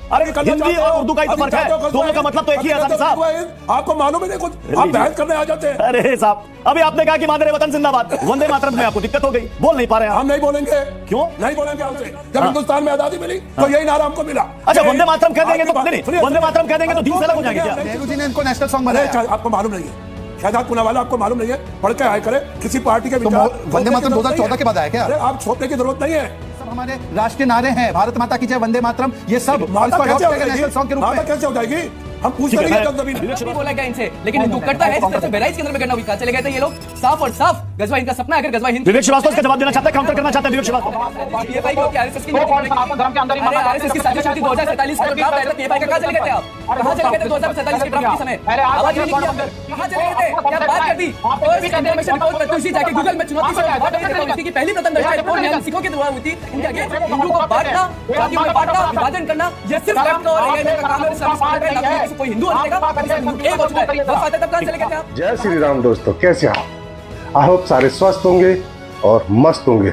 अरे हिंदी और उर्दू का ही तो फर्क है, दोनों का मतलब तो एक ही है साहब। आपको मालूम ही नहीं कुछ, आप बहस करने आ जाते हैं। अरे साहब, अभी आपने कहा कि मादरे वतन जिंदाबाद, वंदे मातरम में आपको दिक्कत हो गई, बोल नहीं पा रहे हैं। हम नहीं बोलेंगे। क्यों नहीं बोलेंगे आपसे? जब हिंदुस्तान में आजादी मिली तो यही नारा हमको मिला। अच्छा, वंदे मातरम कह देंगे तो नहीं, वंदे मातरम कह देंगे तो दिन से अलग हो जाएंगे क्या? नेहरू जी ने इनको नेशनल सॉन्ग बनाया। आपको मालूम नहीं है? शहजाद पूनावाला आपको मालूम नहीं है? पढ़ के आया करे किसी पार्टी के विचार। वंदे मातरम 2014 के बाद आया क्या? आप छोड़ने की जरूरत नहीं है। सब हमारे राष्ट्रीय नारे हैं, भारत माता की जय, वंदे मातरम, ये सब माता कैसे हो जाएगी? जाएगी? हम पूछते नहीं है बोला गया इनसे, लेकिन हिंदू करता है जिस तरह से बहराइच के अंदर में करना हुई। कहां चले गए थे ये लोग? साफ और साफ गजवा हिंद का सपना, अगर गजवा हिंद। विवेक श्रीवास्तव इसका जवाब देना चाहते हैं, काउंटर करना चाहते हैं विवेक श्रीवास्तव। पीएफआई को क्या आरएसएस की धर्म के अंदर ही आरएसएस की साजिश थी 2047 का ड्राफ्ट आया था। पीएफआई का कहां चले गए थे आप? कहां चले गए थे 2047 के ड्राफ्ट के समय? आवाज नहीं निकली अंदर, कहां चले गए थे? क्या बात कर दी? फर्स्ट इंफॉर्मेशन रिपोर्ट पर तुलसी जाके गूगल में चुनौती से बात की पहली प्रथम दर्जा रिपोर्ट न्याय सिखों के द्वारा हुई थी। इनके आगे हिंदू को बांटना, जातियों में बांटना, विभाजन करना, ये सिर्फ लेफ्ट का और एआईएम का काम है। इस्लामिक कोई हिंदू बनेगा, एक हो चुका है। बस आते तब कहां चले गए थे आप? जय श्री राम दोस्तों, कैसे आप? आई होप सारे स्वस्थ होंगे और मस्त होंगे।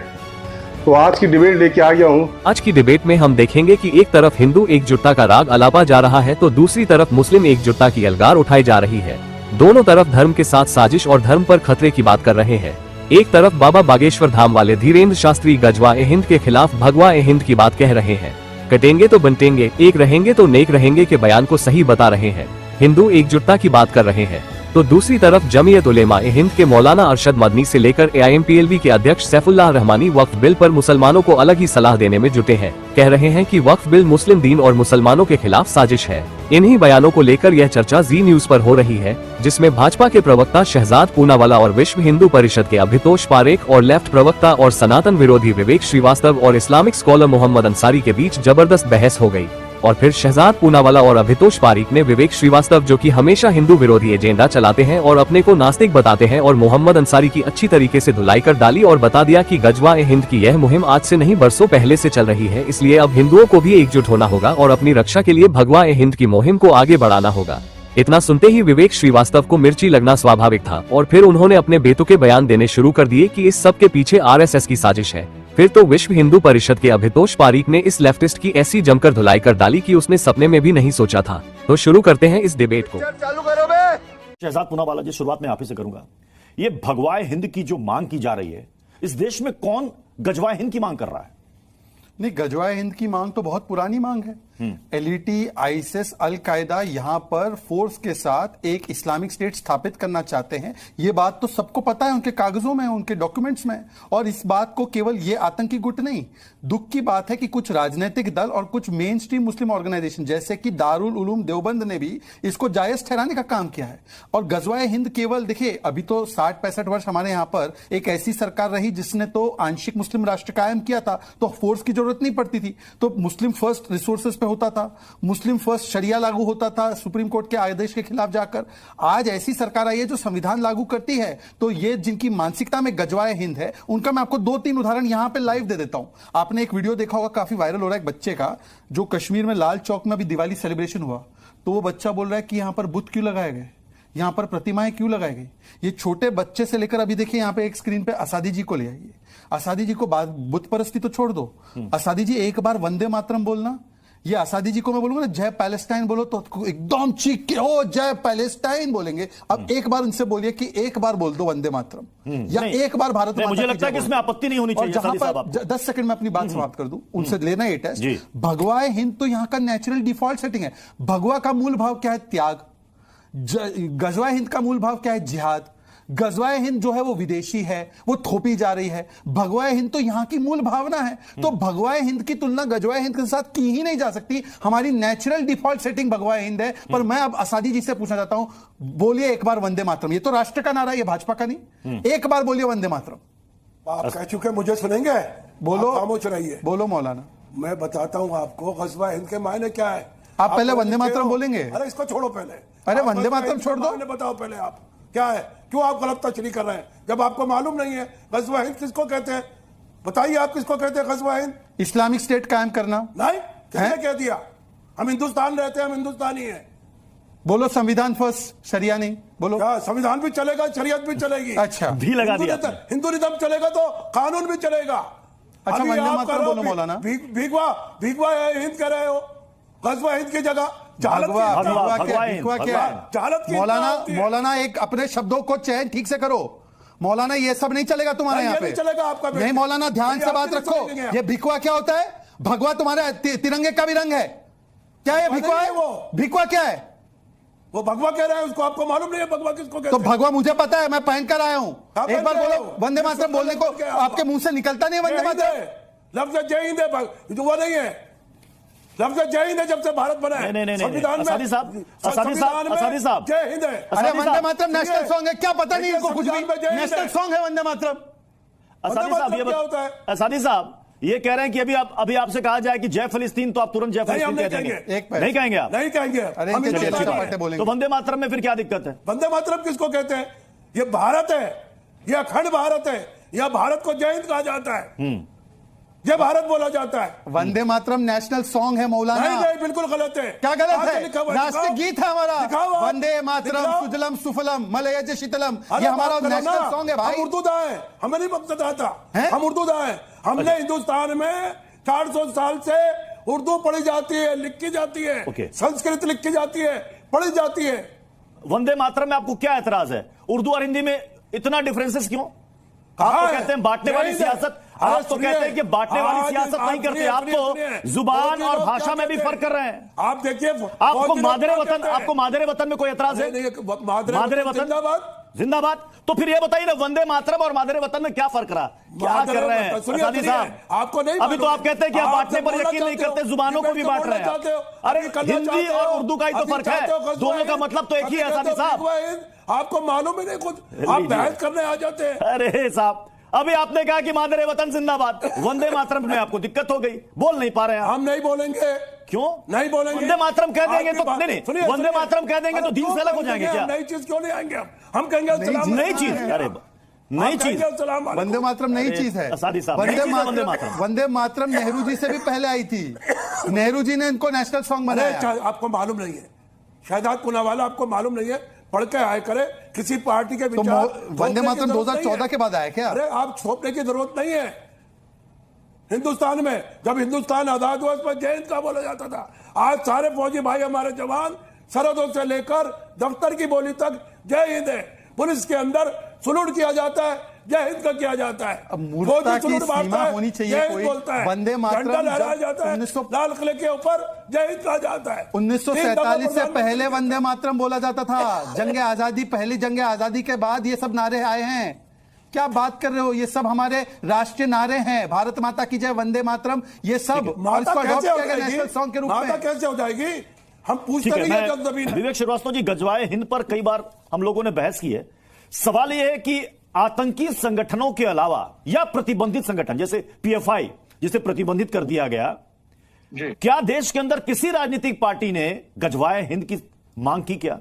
तो आज की डिबेट लेके आ गया हूँ। आज की डिबेट में हम देखेंगे कि एक तरफ हिंदू एकजुटता का राग अलापा जा रहा है तो दूसरी तरफ मुस्लिम एकजुटता की अलगार उठाई जा रही है। दोनों तरफ धर्म के साथ साजिश और धर्म पर खतरे की बात कर रहे हैं। एक तरफ बाबा बागेश्वर धाम वाले धीरेन्द्र शास्त्री गजवा ए हिंद के खिलाफ भगवा ए हिंद की बात कह रहे हैं। कटेंगे तो बंटेंगे, एक रहेंगे तो नेक रहेंगे के बयान को सही बता रहे हैं, हिंदू एकजुटता की बात कर रहे हैं। तो दूसरी तरफ जमीयत उलेमा ए हिंद के मौलाना अरशद मदनी से लेकर एआईएमपीएलवी के अध्यक्ष सैफुल्लाह रहमानी वक्फ बिल पर मुसलमानों को अलग ही सलाह देने में जुटे हैं। कह रहे हैं कि वक्फ बिल मुस्लिम दीन और मुसलमानों के खिलाफ साजिश है। इन्हीं बयानों को लेकर यह चर्चा जी न्यूज पर हो रही है, जिसमें भाजपा के प्रवक्ता शहजाद पूनावाला और विश्व हिंदू परिषद के अभितोष पारेख और लेफ्ट प्रवक्ता और सनातन विरोधी विवेक श्रीवास्तव और इस्लामिक स्कॉलर मोहम्मद अंसारी के बीच जबरदस्त बहस हो गई। और फिर शहजाद पूनावाला और अभितोष पारेख ने विवेक श्रीवास्तव, जो कि हमेशा हिंदू विरोधी एजेंडा चलाते हैं और अपने को नास्तिक बताते हैं, और मोहम्मद अंसारी की अच्छी तरीके से धुलाई कर डाली और बता दिया कि गजवा ए हिंद की यह मुहिम आज से नहीं बरसों पहले से चल रही है, इसलिए अब हिंदुओं को भी एकजुट होना होगा और अपनी रक्षा के लिए भगवा ए हिंद की मुहिम को आगे बढ़ाना होगा। इतना सुनते ही विवेक श्रीवास्तव को मिर्ची लगना स्वाभाविक था और फिर उन्होंने अपने बेतुके बयान देने शुरू कर दिए कि इस सब के पीछे आरएसएस की साजिश है। फिर तो विश्व हिंदू परिषद के अभितोष पारेख ने इस लेफ्टिस्ट की ऐसी जमकर धुलाई कर डाली कि उसने सपने में भी नहीं सोचा था। तो शुरू करते हैं इस डिबेट को। चालू करो बे। शहजाद पूनावाला जी, शुरुआत में आप ही से करूंगा। ये भगवाए हिंद की जो मांग की जा रही है, इस देश में कौन गजवाए हिंद की मांग कर रहा है? नहीं, गजवाए हिंद की मांग तो बहुत पुरानी मांग है। एलईटी, आईएसएस, अल कायदा यहाँ पर फोर्स के साथ एक इस्लामिक स्टेट स्थापित करना चाहते हैं। ये बात तो सबको पता है, उनके कागजों में, उनके डॉक्यूमेंट्स में। और इस बात को केवल ये आतंकी गुट नहीं, दुख की बात है कि कुछ राजनीतिक दल और कुछ मेन स्ट्रीम मुस्लिम ऑर्गेनाइजेशन जैसे कि दारुल उलूम देवबंद ने भी इसको जायज ठहराने का काम किया है। और गजवाए हिंद केवल देखिए, अभी तो 60-65 वर्ष हमारे यहाँ पर एक ऐसी सरकार रही जिसने तो आंशिक मुस्लिम राष्ट्र कायम किया था, तो फोर्स की जरूरत नहीं पड़ती थी। तो मुस्लिम फर्स्ट रिसोर्सेज पे होता था, मुस्लिम फर्स्ट शरिया लागू होता था सुप्रीम कोर्ट के आदेश के खिलाफ जाकर। आज ऐसी सरकार आई है जो संविधान लागू करती है। तो ये जिनकी मानसिकता में गजवाए हिंद है, उनका मैं आपको 2-3 उदाहरण यहां पे लाइव दे देता हूं। आपने एक वीडियो देखा होगा, काफी वायरल हो रहा है, एक बच्चे का, जो कश्मीर में लाल चौक में अभी दिवाली सेलिब्रेशन हुआ, तो वो बच्चा बोल रहा है कि यहां पर बुत क्यों लगाए गए, यहां पर प्रतिमाएं क्यों लगाई गई। ये छोटे बच्चे से लेकर अभी देखिए यहां पे एक स्क्रीन पे असादी जी को ले आइए। असादी जी को बुत परस्ती तो छोड़ दो, असादी जी एक बार वंदे मातरम बोलना। ये असादी जी को मैं बोलूंगा ना जय पैलेस्टाइन बोलो तो एकदम चीख के ओ जय पैलेस्टाइन बोलेंगे। अब एक बार उनसे बोलिए कि एक बार बोल दो वंदे मातरम, या एक बार भारत माता। मुझे लगता है कि इसमें आपत्ति नहीं होनी चाहिए। जहां पर 10 सेकंड में अपनी बात समाप्त कर दूं, उनसे लेना ये टेस्ट। भगवाए हिंद तो यहां का नेचुरल डिफॉल्ट सेटिंग है। भगवा का मूल भाव क्या है? त्याग। गजवाए हिंद का मूल भाव क्या है? जिहाद। गजवाए हिंद जो है वो विदेशी है, वो थोपी जा रही है। भगवाए हिंद तो यहां की मूल भावना है। तो भगवाए हिंद की तुलना गजवाए हिंद के साथ की ही नहीं जा सकती। हमारी नेचुरल डिफॉल्ट सेटिंग भगवाए हिंद है। पर मैं अब असादी जी से पूछना चाहता हूं, बोलिए एक बार वंदे मातरम। ये तो राष्ट्र का नारा है, ये भाजपा का नहीं। एक बार बोलिए वंदे मातरम। आप कह चुके, मुझे सुनेंगे? बोलो, खामोश रहिए। बोलो मौलाना। मैं बताता हूं आपको गजवाए हिंद के मायने क्या है। आप पहले वंदे मातरम बोलेंगे? अरे इसको छोड़ो पहले। अरे वंदे मातरम छोड़ दो, बताओ पहले आप क्या है, क्यों आप गलत तशरीह कर रहे हैं जब आपको मालूम नहीं है। गजवा हिंद किसको कहते हैं? बताइए आप किसको कहते हैं गजवा हिंद? इस्लामिक स्टेट कायम करना। नहीं, किसने कह दिया? हम हिंदुस्तान रहते हैं, हम हिंदुस्तानी हैं। बोलो संविधान फर्स्ट, शरिया नहीं। बोलो। क्या संविधान भी चलेगा, शरीयत भी चलेगी। अच्छा, भी लगा दिया। हिंदू निज़म चलेगा तो कानून भी चलेगा। अच्छा, वंदे मातरम बोलो मौलाना। भीगवा हिंद कह रहे हो, गज़वा हिंद की जगह जहालत की भगवा भगवा भगवा क्या है? जहालत की मौलाना एक अपने शब्दों को चयन ठीक से करो मौलाना, ये सब नहीं चलेगा तुम्हारे नहीं, यहाँ ये पे। नहीं चलेगा आपका बेटे। नहीं मौलाना, ध्यान नहीं, से बात आपके रखो। लिए चलेंगे। ये भिखवा क्या होता है? भगवा तुम्हारे तिरंगे का भी रंग है क्या? ये भिखवा है? वो भिखवा क्या है? वो भगवा कह रहा है, उसको आपको मालूम नहीं है भगवा किसको कहते तो हैं? भगवा मुझे पता है, मैं पहन कर आया हूं। आप एक बार पहन के बोलो आओ। वंदे मातरम बोलने को क्या आपके मुंह से निकलता नहीं है वंदे जय हिंद मातरम? है। लफ्ज जय हिंद है, जो वो नहीं है। लफ्ज जय हिंद है जब से भारत बना है। नहीं, संविधान में असादी साहब, संविधान में असादी साहब। जय हिंद है। अरे असादी वंदे साहब, मातरम नेशनल सॉन्ग है, क्या पता नहीं देखिए, इनको कुछ भी? संविधान में जय हिंद नेशनल है। सॉन्ग है वंदे मातरम। असादी साहब ये क्या होता है? असादी साहब ये कह रहे हैं कि अभी आपसे कहा जाए कि जय फिलिस्तीन तो आप तुरंत जय नहीं, फिलिस्तीन हम कह नहीं देंगे। कहेंगे। एक पैर। नहीं कहेंगे आप? नहीं कहेंगे। अरे हम इनके हिंदुस्तानी चेले हैं। चपाटे बोलेंगे। तो वंदे मातरम में फिर क्या दिक्कत है? वंदे मातरम किसको कहते हैं? ये भारत है, ये अखंड भारत है। यह भारत को जय हिंद कहा जाता है, ये भारत बोला जाता है। वंदे मातरम नेशनल सॉन्ग है मौलाना। नहीं नहीं, बिल्कुल गलत है। क्या गलत कहाँ से है? लिखा हुआ है? राष्ट्रीय दिखाओ। गीत है हमारा। दिखाओ आप। वंदे मातरम दिखाओ। सुजलम सुफलम मलयज शीतलम, अरे ये हमारा बात करो नेशनल ना। सॉन्ग है भाई। हम उर्दू दाएं हैं, हमें नहीं पता था। हैं? हम उर्दू दाएं हैं। हमने हिंदुस्तान में 400 साल से उर्दू पढ़ी जाती है, लिखी जाती है, ओके। संस्कृत लिखी जाती है, पढ़ी जाती है। वंदे मातरम में आपको क्या एतराज है? उर्दू और हिंदी में इतना डिफरेंसेस क्यों? आप कहाँ तो है? कहते हैं बांटने वाली यही है। सियासत, आप आप तो सुनिए। कहते हैं कि बांटने वाली आज सियासत नहीं करते, सुनिए, आप सुनिए। तो जुबान फौजी और लोग भाषा क्या में भी कहते फर्क कर रहे हैं। आप देखिए, आपको फौजी लोग मादरे क्या वतन, कहते हैं? आपको मादरे वतन में कोई एतराज है? नहीं, मादरे वतन जिंदाबाद। जिंदाबाद। तो फिर ये बताइए ना, वंदे मातरम और मादरे वतन में क्या फर्क रहा? क्या मादरे कर रहे हैं वतन, सुनिए, असादी सुनिए, साहब? आपको नहीं अभी तो मालूम। आप कहते हैं कि आप आप बांटने जब पर बोलना यकीन नहीं चाहते हो, करते, जुबानों को भी डिबेट बांट रहे बोलना चाहते हो, हैं। अरे अभी करना हिंदी चाहते हो, और उर्दू का ही तो अभी फर्क है, चाहते हो गज़वा दोनों का हिंद, मतलब तो एक ही है अभी असादी कहते हो साहब। गज़वा हिंद, आपको मालूम ही नहीं कुछ, आप लीजिए। बहस करने आ जाते हैं। अरे साहब, अभी आपने कहा कि मादरे वतन जिंदाबाद, वंदे मातरम में आपको दिक्कत हो गई, बोल नहीं पा रहे हैं आप। हम नहीं बोलेंगे। क्यों नहीं बोलेंगे। वंदे मातरम कह देंगे आपकी तो बात- नहीं सुनिए, वंदे सुनिए। मातरम कह देंगे तो अरे दीन से अलग हो क्यों जाएंगे कहेंगे? क्या? नई चीज क्यों नहीं आएंगे? हम कहेंगे अस्सलाम नई चीज, वालेकुम। अरे नई चीज। कहेंगे अस्सलाम वालेकुम। वंदे मातरम नई अरे, चीज है। असादी साहब, नई चीज है वंदे मातरम। वंदे मातरम नेहरू जी से भी पहले आई थी। नेहरू जी ने इनको नेशनल सॉन्ग अरे बनाया। आपको मालूम नहीं है, शहजाद पुनावाला आपको मालूम नहीं है, पढ़ के आए करे किसी पार्टी के तो विचार। वंदे थोपने की मातरम जरूरत नहीं 2014 है। के बाद आया क्या? अरे आप थोपने की जरूरत नहीं है। हिंदुस्तान में जब हिंदुस्तान आजाद हुआ, इस पर जय हिंद का बोला जाता था। आज सारे फौजी भाई हमारे जवान सरहदों से लेकर दफ्तर की बोली तक जय हिंद है। पुलिस के अंदर सलूट किया जाता है, जय हिंद का किया जाता है। अब मूर्खता की सलूट मारता सीमा है, होनी चाहिए जय हिंद कोई। बोलता है। वंदे मातरम झंडा लहराया जब जाता है, 1900 लाल किले के ऊपर जय हिंद कहा जाता है। 1947 से पहले वंदे मातरम बोला जाता था। जंग आजादी, पहली जंग आजादी के बाद ये सब नारे आए हैं। क्या बात कर रहे हो? ये सब हमारे राष्ट्रीय नारे हैं। भारत माता की जय, वंदे मातरम, ये सब और माता इसको अडॉप्ट कैसे हो किया गया नेशनल जाएगी? सॉन्ग के रूप माता में। कैसे हो जाएगी? हम पूछते ठीक है, नहीं है जब जमीन मैं विवेक श्रीवास्तव जी, गजवाए हिंद पर कई बार हम लोगों ने बहस की है। सवाल यह है कि आतंकी संगठनों के अलावा या प्रतिबंधित संगठन जैसे पीएफआई, जिसे प्रतिबंधित कर दिया गया, क्या देश के अंदर किसी राजनीतिक पार्टी ने गजवाए हिंद की मांग की क्या?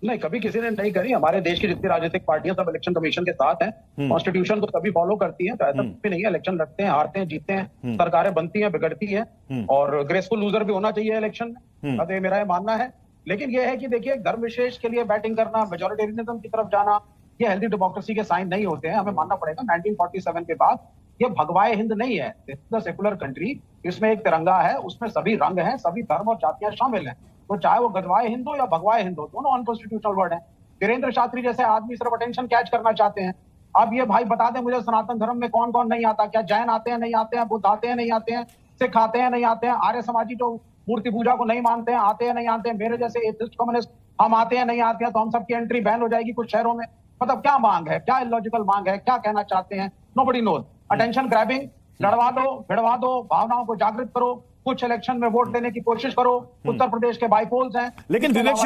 नहीं, कभी किसी ने नहीं करी। हमारे देश की जितनी राजनीतिक पार्टियां सब इलेक्शन कमीशन के साथ हैं, कॉन्स्टिट्यूशन को सभी फॉलो करती हैं, तो ऐसा भी नहीं है। इलेक्शन लड़ते हैं, हारते हैं, जीतते हैं, सरकारें बनती हैं, बिगड़ती हैं, और ग्रेसफुल लूजर भी होना चाहिए इलेक्शन में। अब ये मेरा ये मानना है। लेकिन ये है कि देखिए, धर्म विशेष के लिए बैटिंग करना, मेजोरिटेरियनिज्म की तरफ जाना, ये हेल्दी डेमोक्रेसी के साइन नहीं होते हैं। हमें मानना पड़ेगा 1947 के बाद ये भगवाए हिंद नहीं है। सेकुलर कंट्री, इसमें एक तिरंगा है, उसमें सभी रंग हैं, सभी धर्म और जातियां शामिल हैं। तो चाहे वो गजवाए हिंद हो या भगवाए हिंद हो, दोनों अनकॉन्स्टिट्यूशनल वर्ड हैं। वीरेंद्र शास्त्री जैसे आदमी सिर्फ अटेंशन कैच करना चाहते हैं। अब ये भाई बता दें मुझे, सनातन धर्म में कौन कौन नहीं आता? क्या जैन आते हैं, नहीं आते हैं? बुद्ध आते हैं, नहीं आते हैं? सिख आते हैं, नहीं आते हैं? आर्य समाजी जो मूर्ति पूजा को नहीं मानते हैं, आते हैं, नहीं आते हैं? मेरे जैसे एथिस्ट कम्युनिस्ट हम आते हैं, नहीं आते हैं? तो हम सबकी एंट्री बैन हो जाएगी कुछ शहरों में। मतलब क्या मांग है? क्या इलॉजिकल मांग है? क्या कहना चाहते हैं? Nobody knows. अटेंशन ग्रैबिंग, लड़वा दो, भिड़वा दो, भावनाओं को जागृत करो, कुछ इलेक्शन में वोट लेने की कोशिश करो। उत्तर प्रदेश के बाईपोल्स हैं। लेकिन विवेक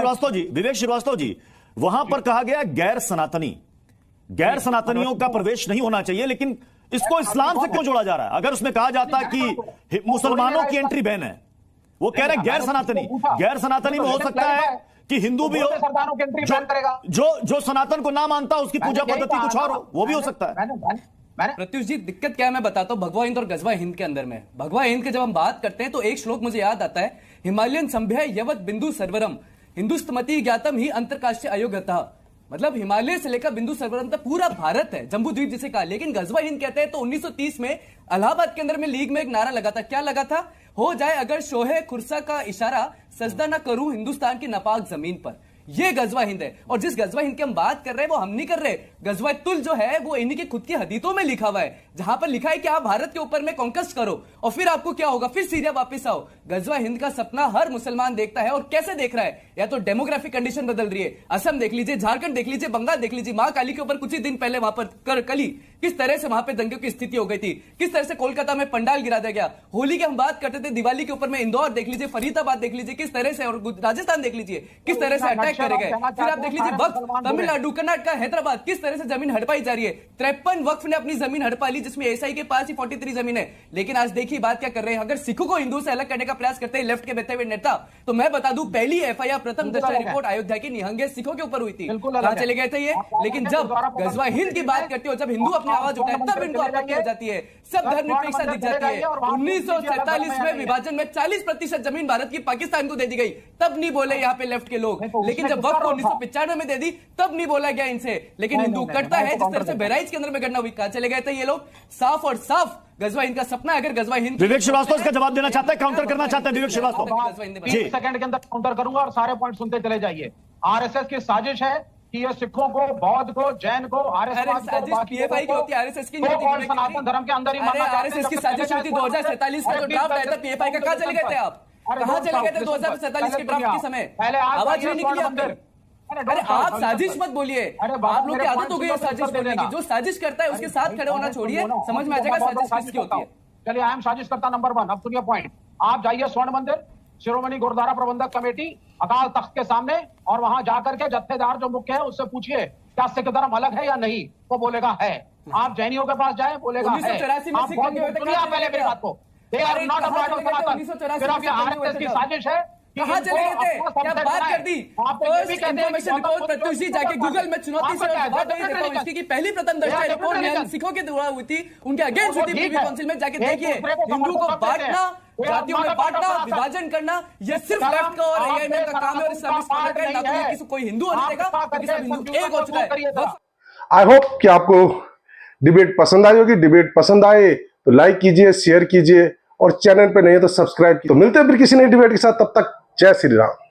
श्रीवास्तव जी, वहां पर कहा गया गैर सनातनियों का प्रवेश नहीं होना चाहिए, लेकिन इसको इस्लाम से क्यों जोड़ा जा रहा है? अगर उसमें कहा जाता कि मुसलमानों की एंट्री बैन है, वो कह रहे हैं गैर सनातनी में हो सकता है कि हिंदू भी हो, सरदारों की एंट्री बैन करेगा। जो सनातन को ना मानता उसकी पूजा पद्धति कुछ और हो, वो भी हो सकता है। मैंने प्रत्युष जी, दिक्कत क्या है मैं बताता हूं। भगवा हिंद और गजवा हिंद के अंदर में, भगवा हिंद के जब हम बात करते हैं तो एक श्लोक मुझे याद आता है, हिमालयन संभ्य यवत बिंदु सर्वरम हिंदुस्तमति ज्ञातम ही अंतरकाष्ट्रीय अयोग्यता। मतलब हिमालय से लेकर बिंदु सर्वरम तक पूरा भारत है, जम्बू द्वीप जिसे कहा। लेकिन गजवा हिंद कहते हैं तो 1930 में इलाहाबाद के अंदर में लीग में एक नारा लगा था। क्या लगा था? हो जाए अगर शोहे खुरसा का इशारा, सजदा ना करूं हिंदुस्तान की नापाक जमीन पर। ये गजवा हिंद है। और जिस गजवा हिंद की हम बात कर रहे हैं वो हम नहीं कर रहे। गजवा तुल जो है वो इन्हीं के खुद की हदीतों में लिखा हुआ है, जहां पर लिखा है कि आप भारत के ऊपर में कॉन्क्वेस्ट करो और फिर आपको क्या होगा, फिर सीरिया वापस आओ। गजवा हिंद का सपना हर मुसलमान देखता है। और कैसे देख रहा है? या तो डेमोग्राफिक कंडीशन बदल रही है। असम देख लीजिए, झारखंड देख लीजिए, बंगाल देख लीजिए। मां काली के ऊपर कुछ ही दिन पहले वहां पर कली किस तरह से वहां पर दंगे की स्थिति हो गई थी, किस तरह से कोलकाता में पंडाल गिरा दिया गया। होली के हम बात करते थे, दिवाली के ऊपर में इंदौर देख लीजिए, फरीदाबाद देख लीजिए किस तरह से, और राजस्थान देख लीजिए किस तरह से अटैक करे गए। फिर आप देख लीजिए वक्फ, तमिलनाडु, कर्नाटक, हैदराबाद किस तरह से जमीन हड़पाई जा रही है। 53 वक्फ ने अपनी जमीन हड़पा ली, जिसमें एसआई के पास ही 43 जमीन है। लेकिन आज देखिए बात क्या कर रहे हैं। अगर सिखों को हिंदू से अलग करने का प्रयास करते हैं लेफ्ट के बहते हुए नेता, तो मैं बता दूं पहली एफआईआर प्रथम दृष्टया रिपोर्ट अयोध्या की निहंगे सिखों के ऊपर हुई थी। कहां चले गए थे ये? लेकिन जब गजवा हिंद की बात करते हो, जब हिंदू अपनी आवाज उठाए, तब इनको आपत्ति हो जाती है। सब धर्मनिरपेक्षता दिख जाती है। 1947 में विभाजन में 40% जमीन भारत की पाकिस्तान को दे दी गई, तब नहीं बोले यहाँ पे लेफ्ट के लोग। लेकिन जब वक्त 1995 में दे दी, तब नहीं बोला गया इनसे। लेकिन हिंदू कटता है जिस तरह से बहराइच के अंदर में घटना हुई। कहां चले गए थे ये लोग? साफ और साफ गजवा हिंद का सपना है। अगर गजवा हिंद, विवेक श्रीवास्तव इसका जवाब देना चाहता है, काउंटर करना चाहता है विवेक श्रीवास्तव। 30 सेकंड के अंदर काउंटर करूंगा और सारे पॉइंट सुनते चले जाइए। आरएसएस की साजिश है कि ये सिखों को, बौद्ध को, जैन को, पीएफआई की होती है, आरएसएस की नहीं होती। सनातन धर्म के अंदर ही आरएसएस की साजिश हुई थी 2047 में, जो ड्राफ्ट आया था पीएफआई का। कहां चले गए थे आप? कहां चले गए थे 2047 के ड्राफ्ट के समय? आवाज नहीं निकली आपकी। अरे आप साजिश मत बोलिए। आप लोग की आदत हो गई है साजिश बोलने की। जो साजिश करता है उसके साथ खड़े होना छोड़िए, समझ में आ जाएगा साजिश किसकी होती है। चलिए, आई एम साजिश करता नंबर 1। अब सुनिए पॉइंट। आप जाइए स्वर्ण मंदिर, शिरोमणि गुरुद्वारा प्रबंधक कमेटी, अकाल तख्त के सामने, और वहां जाकर के जत्थेदार जो मुख्य है उससे पूछिए क्या सिख धर्म अलग है या नहीं, वो बोलेगा है। आप जैनियों के पास जाए, बोलेगा है। 1984 में सिख सुनिए पहले मेरी बात को। आरएसएस की साजिश है। कहां चले गए थे? क्या बात कर दी? इन्फॉर्मेशन रिपोर्ट प्रत्युषी जाके गूगल में चुनौती से बात नहीं देता हूं। इसकी पहली प्रथम दृष्टया रिपोर्ट सिखों के द्वारा हुई थी, उनके अगेंस्ट हुई थी प्रीवी काउंसिल में। जाके देखिए, हिंदू को बांटना, जातियों में बांटना, विभाजन करना, ये सिर्फ लेफ्ट का और एआईएमएम का काम है। और इस्लामिक कोई हिंदू होने देगा, क्योंकि सब हिंदू एक हो चुका है। आई होप कि आपको डिबेट पसंद आई होगी। डिबेट पसंद आए तो लाइक कीजिए, शेयर कीजिए, और चैनल पे नहीं है तो सब्सक्राइब कीजिए। तो मिलते हैं फिर किसी नई डिबेट के साथ। तब तक जय श्री राम।